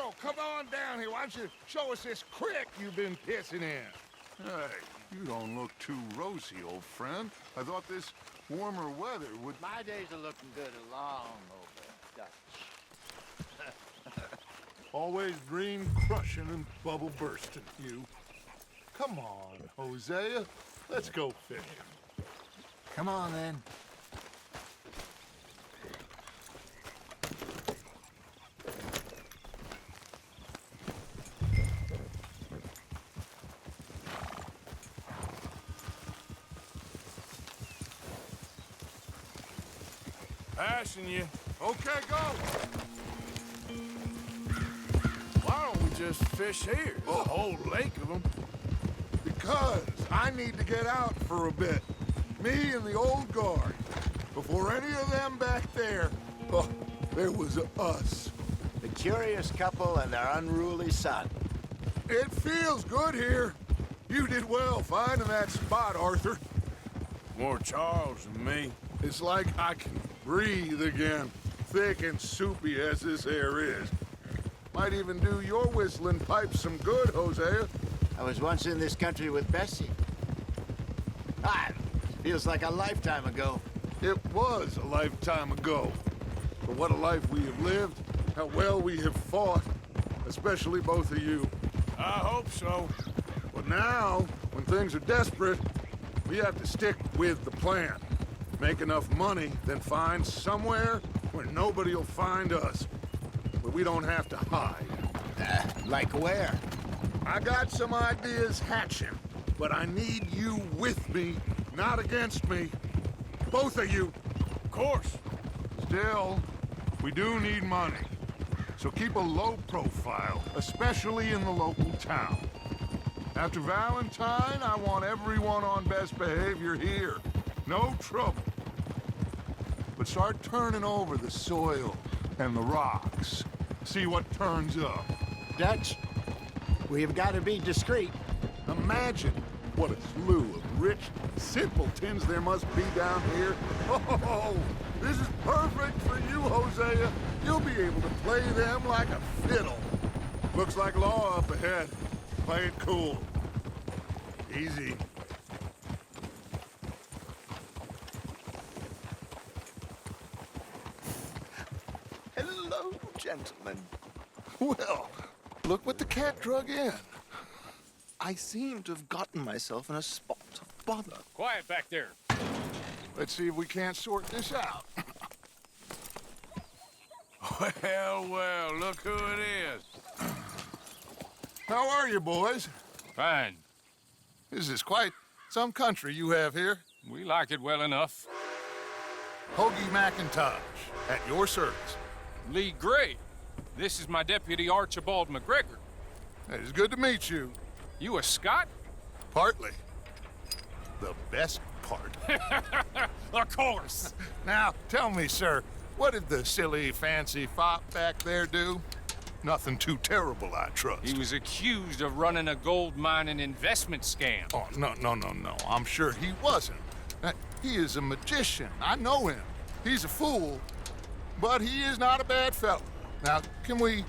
Now, come on down here. Why don't you show us this creek you've been pissing in? Hey, you don't look too rosy, old friend. I thought this warmer weather would... My days are looking good along over Dutch. Always dream crushing and bubble bursting, you. Come on, Hosea. Let's go fishing. Come on, then. Passing you. Okay, go! Why don't we just fish here? There's a whole lake of them. Because I need to get out for a bit. Me and the old guard. Before any of them back there, there was us. The curious couple and their unruly son. It feels good here. You did well finding that spot, Arthur. More Charles than me. It's like I can breathe again, thick and soupy as this air is. Might even do your whistling pipes some good, Hosea. I was once in this country with Bessie. Feels like a lifetime ago. It was a lifetime ago. But what a life we have lived, how well we have fought, especially both of you. I hope so. But now, when things are desperate, we have to stick with the plan. Make enough money, then find somewhere where nobody will find us. Where we don't have to hide. Like where? I got some ideas hatching, but I need you with me, not against me. Both of you. Of course. Still, we do need money. So keep a low profile, especially in the local town. After Valentine, I want everyone on best behavior here. No trouble. But start turning over the soil and the rocks. See what turns up. Dutch, we've got to be discreet. Imagine what a slew of rich simpletons there must be down here. Oh, this is perfect for you, Hosea. You'll be able to play them like a fiddle. Looks like law up ahead. Play it cool. Easy. Hello, gentlemen. Well, look what the cat drug in. I seem to have gotten myself in a spot of bother. Quiet back there. Let's see if we can't sort this out. Well, well, look who it is. How are you, boys? Fine. This is quite some country you have here. We like it well enough. Hoagie McIntosh, at your service. Lee Gray. This is my deputy Archibald McGregor. It is good to meet you. You a Scot? Partly. The best part. Of course. Now, tell me, sir, what did the silly, fancy fop back there do? Nothing too terrible, I trust. He was accused of running a gold mining investment scam. Oh, no. I'm sure he wasn't. He is a magician. I know him. He's a fool, but he is not a bad fellow. Now, can we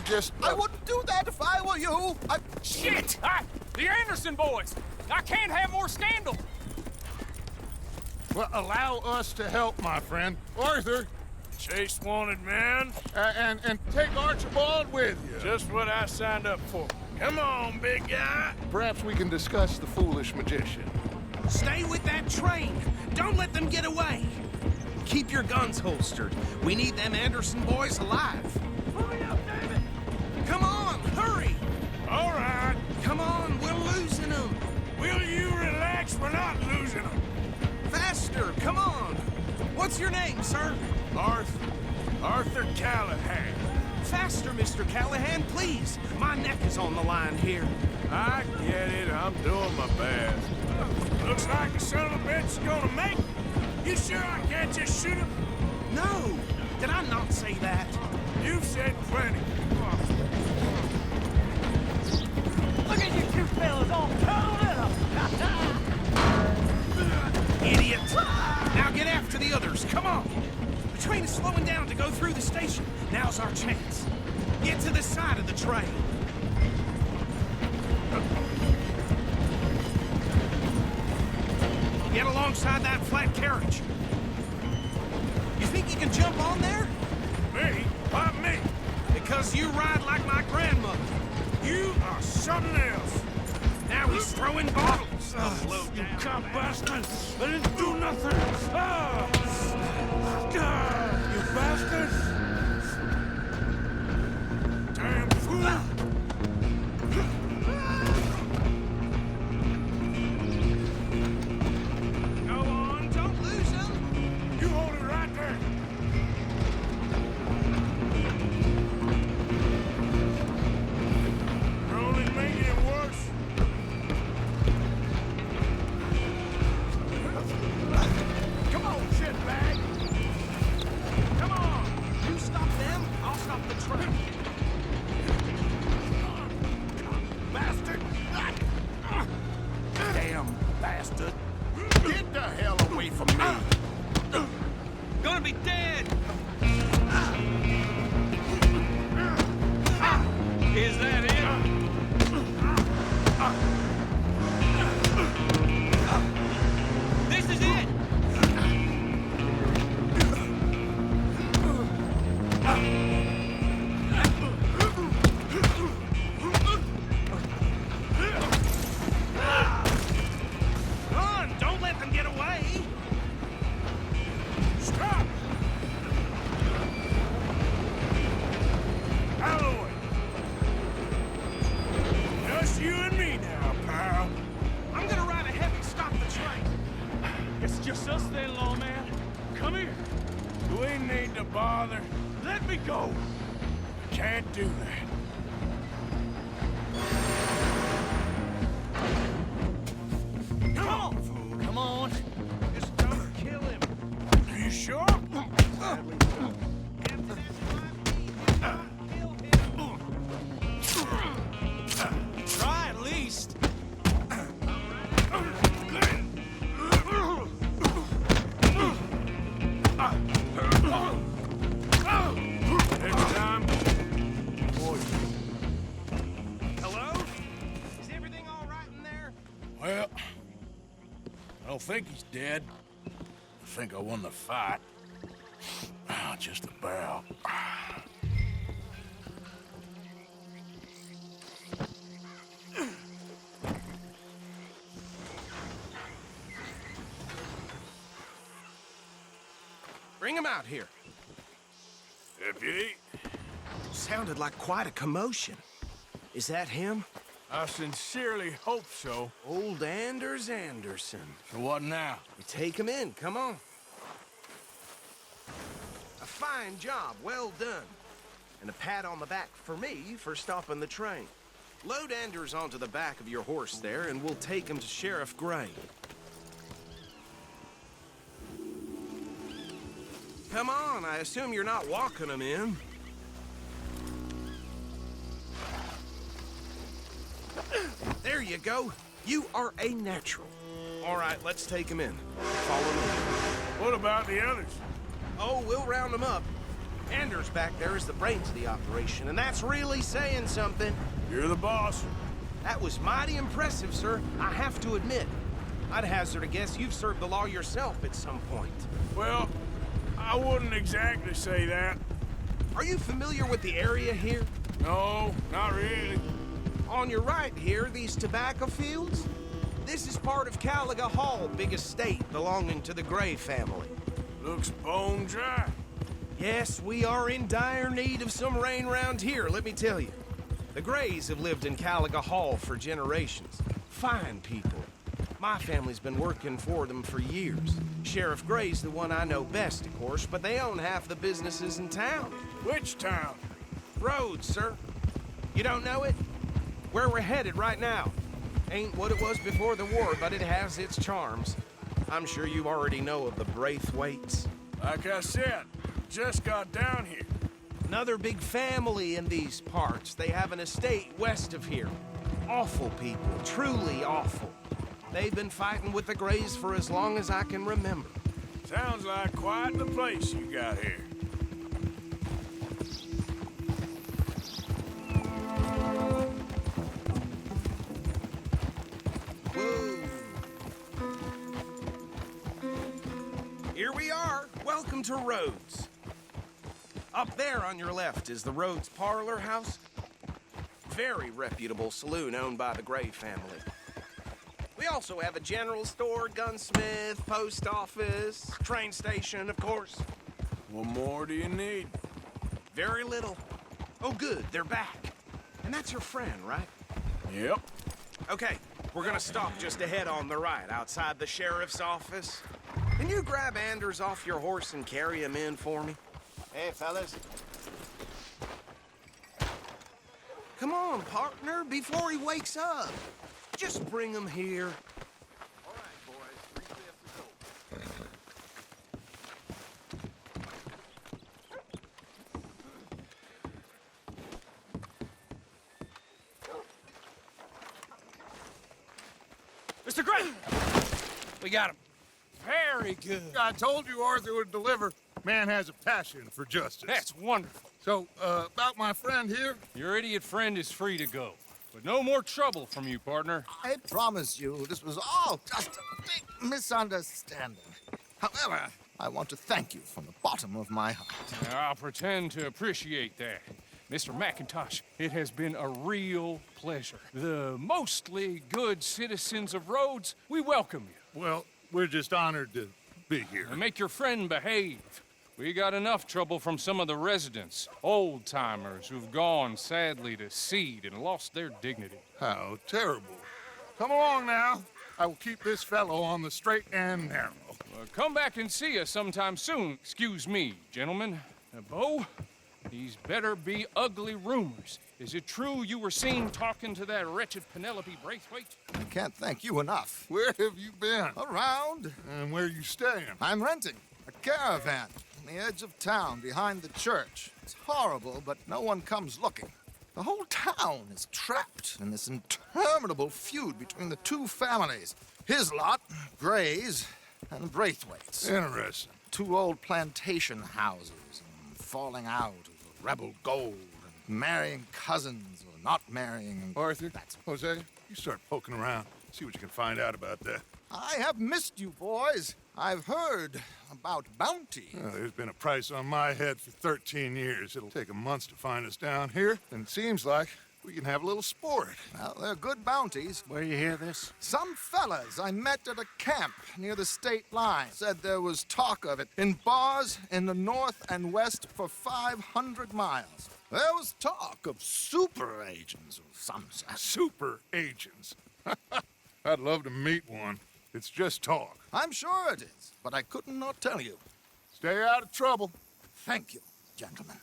just... I wouldn't do that if I were you. Shit! The Anderson boys! I can't have more scandal! Well, allow us to help, my friend. Arthur! Chase wanted man. And take Archibald with you. Just what I signed up for. Come on, big guy. Perhaps we can discuss the foolish magician. Stay with that train. Don't let them get away. Keep your guns holstered. We need them Anderson boys alive. Hurry up, David! Come on, hurry! All right. Come on, we're losing them. Will you relax? We're not losing them. Faster, come on. What's your name, sir? Arthur Callahan. Faster, Mr. Callahan, please. My neck is on the line here. I get it. I'm doing my best. Looks like the son of a bitch is gonna make it. You sure I can't just shoot him? No, did I not say that? You've said plenty. Look at you two fellas all curled up! Idiot! Now get after the others, come on! The train is slowing down to go through the station. Now's our chance. train. Get alongside that flat carriage. You think you can jump on there? Me? Why me? Because you ride like my grandmother. You are something else. Now he's throwing bottles. You cop bastard! I didn't do nothing! Ah! Ah, you bastard! Damn fool! Go on, don't lose him. You hold it right there! You're only making it worse. Come on, shitbag! Come on! You stop them, I'll stop the train. Bastard! Damn bastard. Get the hell away from me. Gonna be dead. Is that it? This is it. Run! Don't let them get away. Stop! Out of the way! Just you and me now, pal. I'm gonna ride ahead and stop the train. It's just us then, lawman. Come here. We need to bother. Let me go. Can't do that. Come on, fool. Come on. Just don't kill him. Are you sure? Try at least. Next time, Hello? Is everything all right in there? well, I don't think he's dead. I think I won the fight. Ah, just about. Bring him out here. Deputy, Sounded like quite a commotion. Is that him? I sincerely hope so. Old Anders Anderson. So what now? You take him in, come on. A fine job, well done. And a pat on the back for me for stopping the train. Load Anders onto the back of your horse there, and we'll take him to Sheriff Gray. Come on, I assume you're not walking him in. There you go. You are a natural. All right, let's take him in. Follow me. What about the others? Oh, we'll round them up. Anders back there is the brains of the operation, and that's really saying something. You're the boss. That was mighty impressive, sir. I have to admit. I'd hazard a guess you've served the law yourself at some point. Well, I wouldn't exactly say that. Are you familiar with the area here? No, not really. On your right here, these tobacco fields? This is part of Caliga Hall, big estate belonging to the Gray family. Looks bone dry. Yes, we are in dire need of some rain round here, let me tell you. The Grays have lived in Caliga Hall for generations. Fine people. My family's been working for them for years. Sheriff Gray's the one I know best, of course, but they own half the businesses in town. Which town? Rhodes, sir. You don't know it? Where we're headed right now. Ain't what it was before the war, but it has its charms. I'm sure you already know of the Braithwaites. Like I said, just got down here. Another big family in these parts. They have an estate west of here. Awful people, truly awful. They've been fighting with the Grays for as long as I can remember. Sounds like quite the place you got here. welcome to Rhodes. Up there on your left is the Rhodes Parlor House. Very reputable saloon owned by the Gray family. We also have a general store, gunsmith, post office, train station, of course. What more do you need? Very little. Oh, good, they're back. And that's your friend, right? Yep. Okay, we're gonna stop just ahead on the right, outside the sheriff's office. Can you grab Anders off your horse and carry him in for me? Hey, fellas. Come on, partner, before he wakes up. Just bring him here. All right, boys. 3 left to go. Mr. Gray! We got him. Very good. I told you Arthur would deliver. Man has a passion for justice. That's wonderful. So, about my friend here? Your idiot friend is free to go. But no more trouble from you, partner. I promise you, this was all just a big misunderstanding. However, I want to thank you from the bottom of my heart. I'll pretend to appreciate that. Mr. McIntosh, it has been a real pleasure. The mostly good citizens of Rhodes, we welcome you. Well, we're just honored to be here. And make your friend behave. We got enough trouble from some of the residents, old-timers who've gone, sadly, to seed and lost their dignity. How terrible. Come along now. I will keep this fellow on the straight and narrow. Come back and see us sometime soon. Excuse me, gentlemen. Bo, these better be ugly rumors. Is it true you were seen talking to that wretched Penelope Braithwaite? I can't thank you enough. Where have you been? Around, And where you staying? I'm renting a caravan on the edge of town behind the church. It's horrible, but no one comes looking. The whole town is trapped in this interminable feud between the two families. His lot, Gray's, and Braithwaite's. Interesting. 2 old plantation houses, and falling out over rebel gold, and marrying cousins or not marrying. And Arthur, That's Jose, you start poking around. See what you can find out about that. I have missed you, boys. I've heard about bounty. There's been a price on my head for 13 years. It'll take 'em months to find us down here, and it seems like we can have a little sport. Well, they're good bounties. Where you hear this? Some fellas I met at a camp near the state line said there was talk of it in bars in the north and west for 500 miles. There was talk of super agents of some sort. Super agents. I'd love to meet one. It's just talk. I'm sure it is, but I couldn't not tell you. Stay out of trouble. Thank you, gentlemen.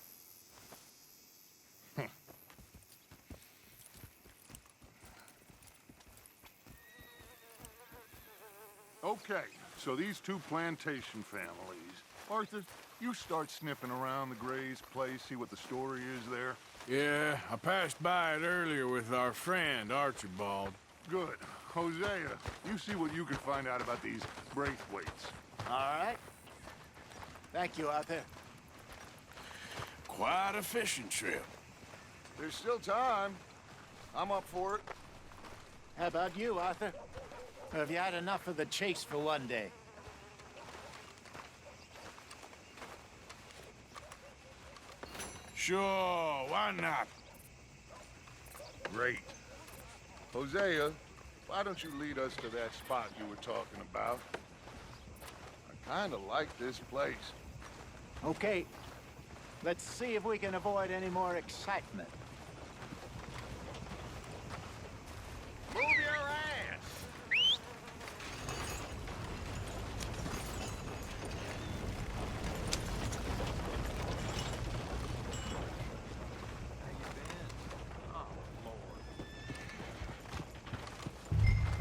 Okay, so these 2 plantation families. Arthur, you start sniffing around the Gray's place, see what the story is there. Yeah, I passed by it earlier with our friend, Archibald. Good. Hosea, you see what you can find out about these Braithwaites. All right. Thank you, Arthur. Quite a fishing trip. There's still time. I'm up for it. How about you, Arthur? Or have you had enough of the chase for one day? Sure, why not? Great. Hosea, why don't you lead us to that spot you were talking about? I kinda like this place. Okay. Let's see if we can avoid any more excitement. Move your ass!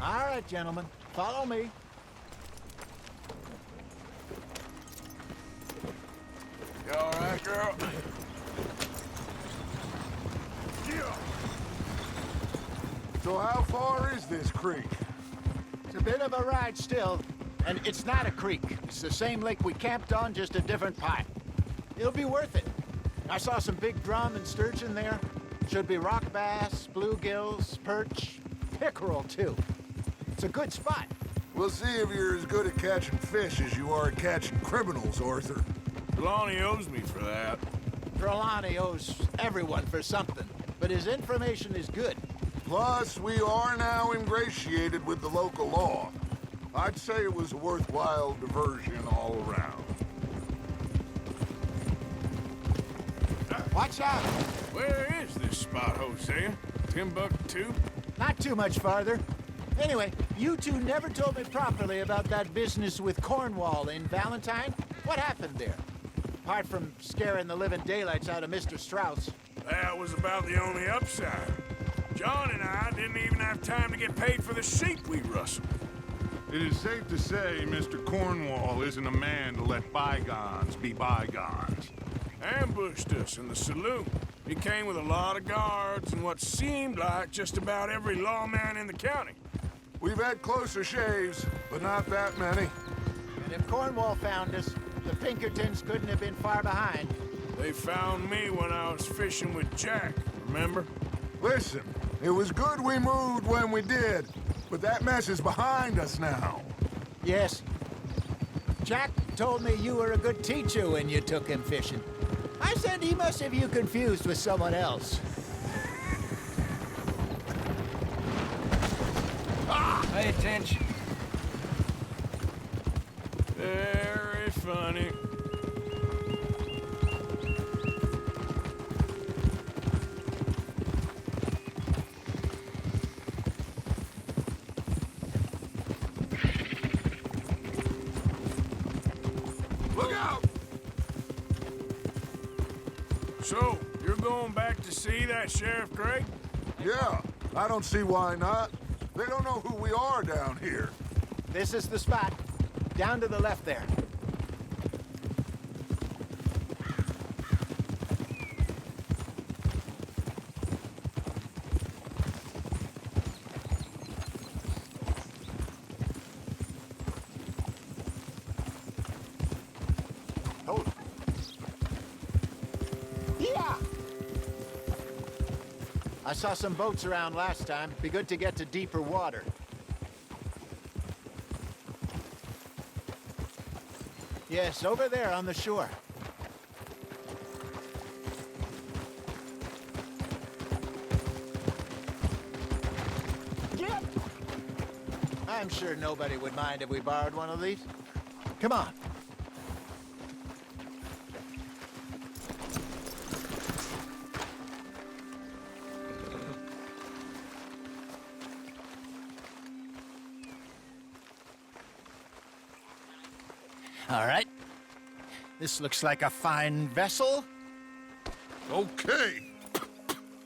All right, gentlemen. Follow me. You all right, girl? Yeah. So how far is this creek? It's a bit of a ride still, and it's not a creek. It's the same lake we camped on, just a different part. It'll be worth it. I saw some big drum and sturgeon there. Should be rock bass, bluegills, perch, pickerel, too. It's a good spot. We'll see if you're as good at catching fish as you are at catching criminals, Arthur. Lonnie owes me for that. Trelawney owes everyone for something, but his information is good. Plus, we are now ingratiated with the local law. I'd say it was a worthwhile diversion all around. Watch out! Where is this spot, Hosea? Timbuktu? Not too much farther. Anyway, you two never told me properly about that business with Cornwall in Valentine. What happened there? Apart from scaring the living daylights out of Mr. Strauss. That was about the only upside. John and I didn't even have time to get paid for the sheep we rustled. It is safe to say Mr. Cornwall isn't a man to let bygones be bygones. Ambushed us in the saloon. He came with a lot of guards and what seemed like just about every lawman in the county. We've had closer shaves, but not that many. And if Cornwall found us, the Pinkertons couldn't have been far behind. They found me when I was fishing with Jack, remember? Listen, it was good we moved when we did, but that mess is behind us now. Yes. Jack told me you were a good teacher when you took him fishing. I said he must have you confused with someone else. Pay attention. Very funny. Look out! So, you're going back to see that Sheriff Craig? Yeah, I don't see why not. They don't know who we are down here. This is the spot. Down to the left there. Hold it. Yeah! I saw some boats around last time. Be good to get to deeper water. Yes, over there on the shore. Get! I'm sure nobody would mind if we borrowed one of these. Come on. All right. This looks like a fine vessel. Okay.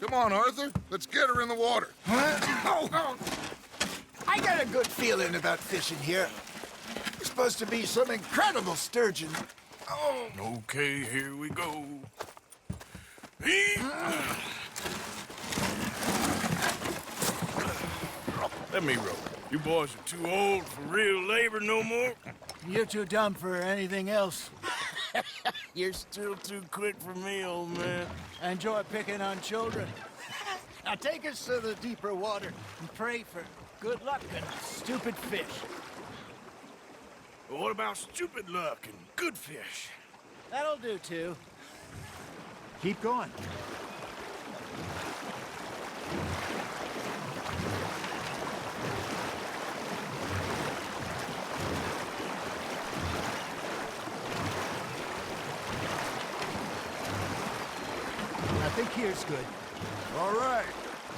Come on, Arthur. Let's get her in the water. Oh. I got a good feeling about fishing here. There's supposed to be some incredible sturgeon. Oh. Okay, here we go. Let me row. You boys are too old for real labor no more. You're too dumb for anything else. You're still too quick for me, old man. I enjoy picking on children. Now take us to the deeper water and pray for good luck and stupid fish. Well, what about stupid luck and good fish? That'll do, too. Keep going. I think here's good. All right.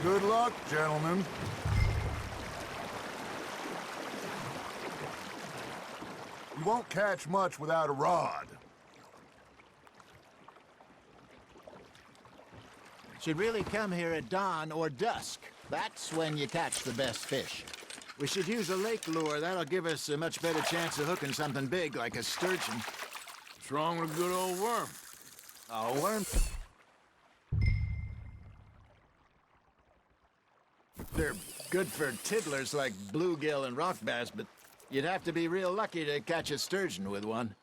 Good luck, gentlemen. You won't catch much without a rod. Should really come here at dawn or dusk. That's when you catch the best fish. We should use a lake lure. That'll give us a much better chance of hooking something big like a sturgeon. What's wrong with a good old worm? A worm? They're good for tiddlers like bluegill and rock bass, but you'd have to be real lucky to catch a sturgeon with one.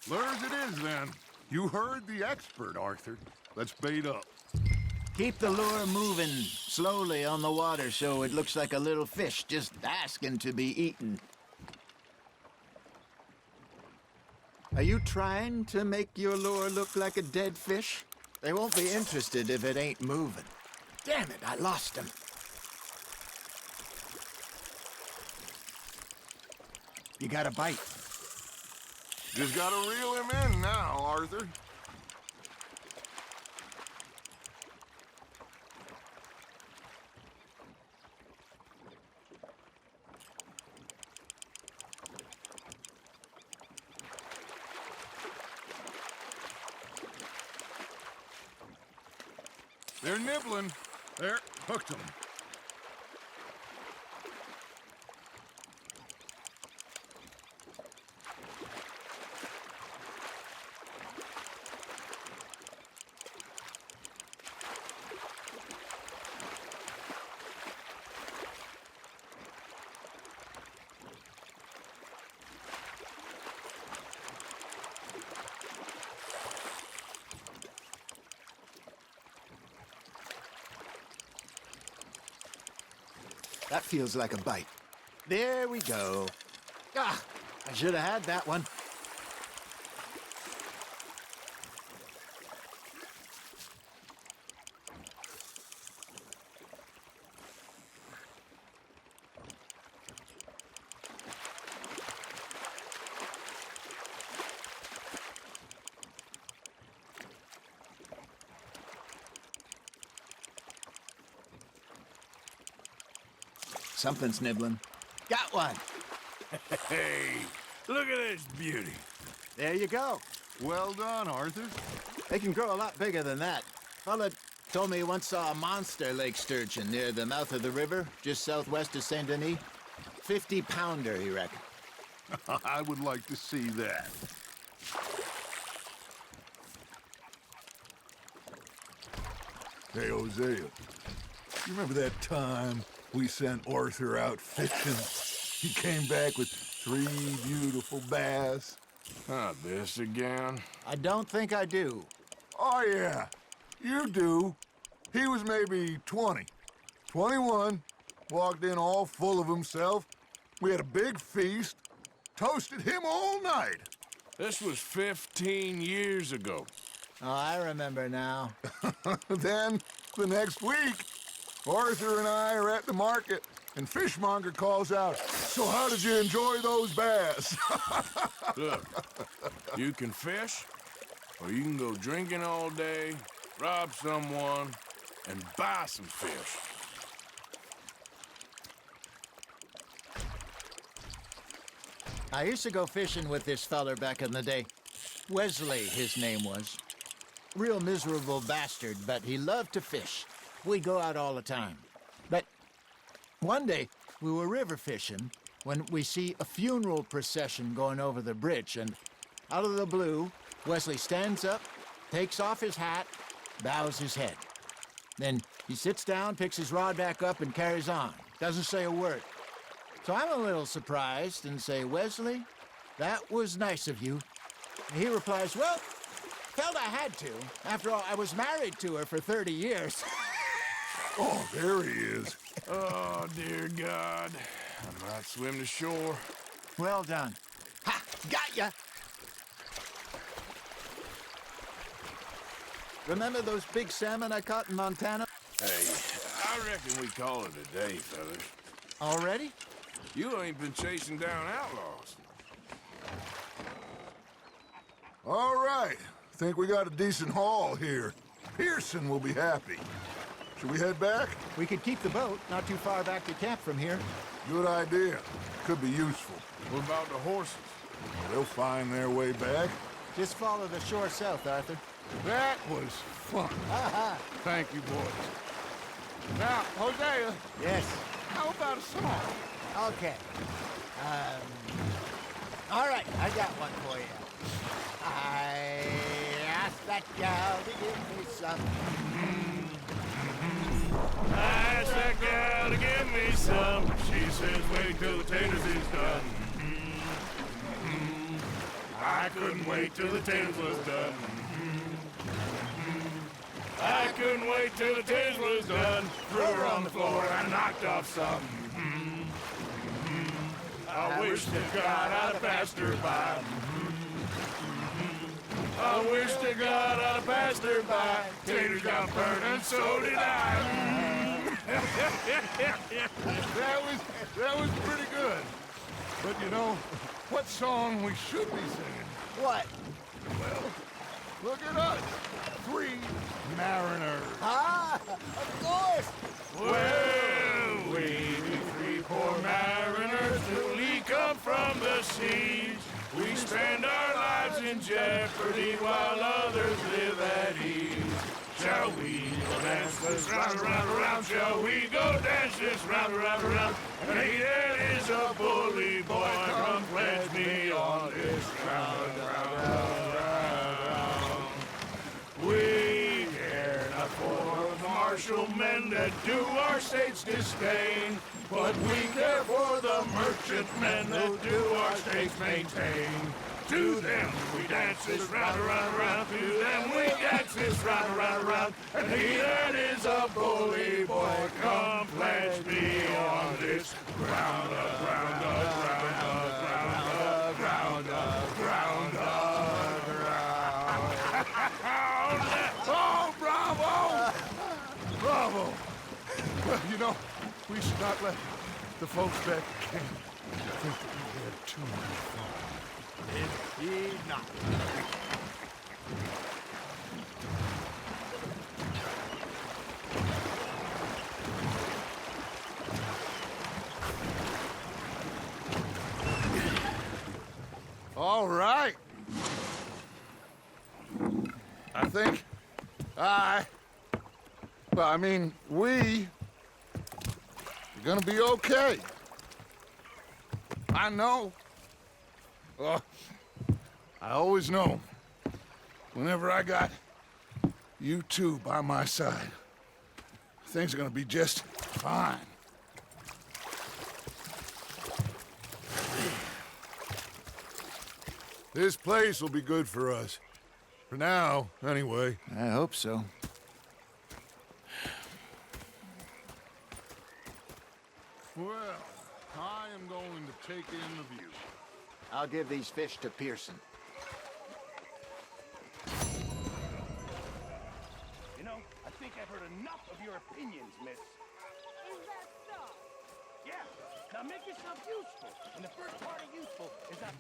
Lures it is, then. You heard the expert, Arthur. Let's bait up. Keep the lure moving slowly on the water so it looks like a little fish just asking to be eaten. Are you trying to make your lure look like a dead fish? They won't be interested if it ain't moving. Damn it, I lost him. You got a bite. Just gotta reel him in now, Arthur. They're nibbling. There, hooked them. That feels like a bite. There we go. Ah, I should have had that one. Something's nibbling. Got one. Hey, look at this beauty. There you go. Well done, Arthur. They can grow a lot bigger than that. Fella told me he once saw a monster lake sturgeon near the mouth of the river, just southwest of Saint Denis. 50-pounder, he reckoned. I would like to see that. Hey, Hosea, you remember that time we sent Arthur out fishing? He came back with 3 beautiful bass. Not this again. I don't think I do. Oh, yeah, you do. He was maybe 20, 21, walked in all full of himself. We had a big feast, toasted him all night. This was 15 years ago. Oh, I remember now. Then, the next week, Arthur and I are at the market, and Fishmonger calls out, "So how did you enjoy those bass?" Look, you can fish, or you can go drinking all day, rob someone, and buy some fish. I used to go fishing with this feller back in the day. Wesley, his name was. Real miserable bastard, but he loved to fish. We'd go out all the time. But one day, we were river fishing when we see a funeral procession going over the bridge, and out of the blue, Wesley stands up, takes off his hat, bows his head. Then he sits down, picks his rod back up, and carries on. Doesn't say a word. So I'm a little surprised and say, "Wesley, that was nice of you." And he replies, "Well, felt I had to. After all, I was married to her for 30 years. Oh, there he is. Oh, dear God. I might swim to shore. Well done. Ha! Got ya! Remember those big salmon I caught in Montana? Hey, I reckon we call it a day, fellas. Already? You ain't been chasing down outlaws. All right. Think we got a decent haul here. Pearson will be happy. Should we head back? We could keep the boat not too far back to camp from here. Good idea. Could be useful. What about the horses? They'll find their way back. Just follow the shore south, Arthur. That was fun. Thank you, boys. Now, Hosea, Yes. how about a song? Okay. All right, I got one for you. I asked that gal to give me some. I asked that gal to give me some. She says, wait till the taters is done. I couldn't wait till the taters was done. I couldn't wait till the taters was done. Threw her on the floor and knocked off some. I wish to God I'd have passed her by. I wish to God I'd have passed her by. Taters got burnt and so did I. That was pretty good. But you know, what song we should be singing? What? Well, look at us. 3 mariners. Ah, of course. Well, we be 3 poor mariners newly come from the seas. We spend our lives in jeopardy while others live at ease. Shall we go dance this round, around, around? Shall we go dance this round, around, around? And he that is a bully boy, come pledge me on this round, round, round. We care not for the martial men that do our state's disdain, but we care for the merchantmen that do our state's maintain. To them we dance this round, around, around. To them we dance this round, around, around. And he that is a bully boy, come pledge me on this ground up, ground up, ground up, ground up, ground up, ground up, ground up. Oh, bravo! Bravo! Well, you know, we should not let the folks back at camp think that we had too much fun. Indeed not. All right. I think we are gonna be okay. I know. I always know. Whenever I got you two by my side, things are gonna be just fine. This place will be good for us. For now, anyway. I hope so. Well, I am going to take in the view. I'll give these fish to Pearson. You know, I think I've heard enough of your opinions, miss. Is that so? Yeah. Now make yourself useful. And the first part of useful is not